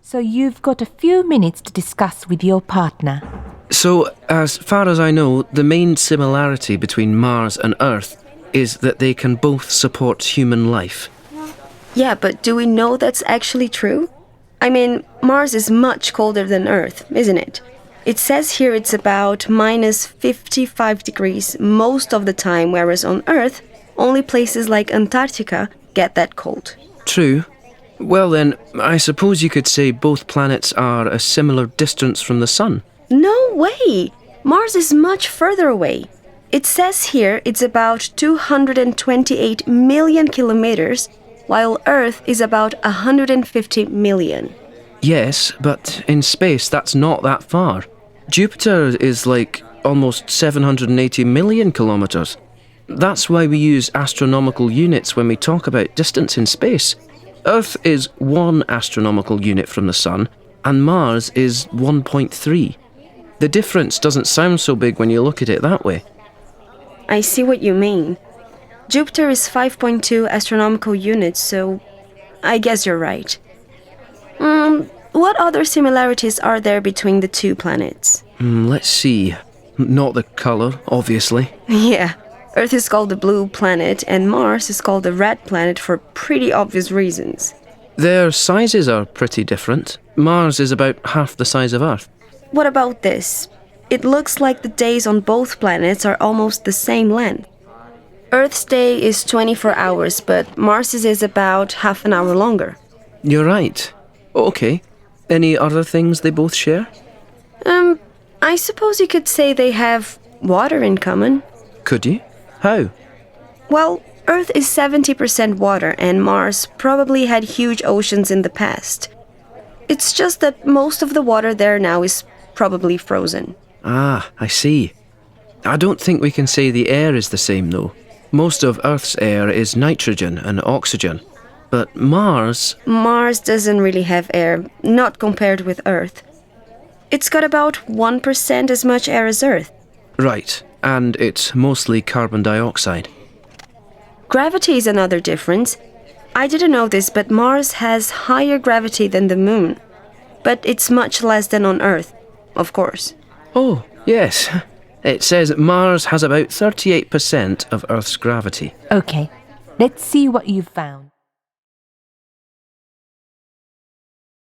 So you've got a few minutes to discuss with your partner. So, as far as I know, the main similarity between Mars and Earth is that they can both support human life. Yeah, but do we know that's actually true? I mean, Mars is much colder than Earth, isn't it? It says here it's about minus 55 degrees most of the time, whereas on Earth, only places like Antarctica get that cold. True. Well then, I suppose you could say both planets are a similar distance from the Sun. No way! Mars is much further away. It says here it's about 228 million kilometers, while Earth is about 150 million. Yes, but in space that's not that far. Jupiter is like almost 780 million kilometers. That's why we use astronomical units when we talk about distance in space. Earth is 1 astronomical unit from the Sun, and Mars is 1.3. The difference doesn't sound so big when you look at it that way. I see what you mean. Jupiter is 5.2 astronomical units, so I guess you're right. What other similarities are there between the two planets? Let's see. Not the colour, obviously. Yeah, Earth is called the blue planet, and Mars is called the red planet for pretty obvious reasons. Their sizes are pretty different. Mars is about half the size of Earth. What about this? It looks like the days on both planets are almost the same length. Earth's day is 24 hours, but Mars's is about half an hour longer. You're right. Okay. Any other things they both share? I suppose you could say they have water in common. Could you? How? Well, Earth is 70% water, and Mars probably had huge oceans in the past. It's just that most of the water there now is probably frozen. Ah, I see. I don't think we can say the air is the same, though. Most of Earth's air is nitrogen and oxygen. But Mars doesn't really have air, not compared with Earth. It's got about 1% as much air as Earth. Right, and it's mostly carbon dioxide. Gravity is another difference. I didn't know this, but Mars has higher gravity than the Moon. But it's much less than on Earth, of course. Oh, yes. It says Mars has about 38% of Earth's gravity. Okay, let's see what you've found.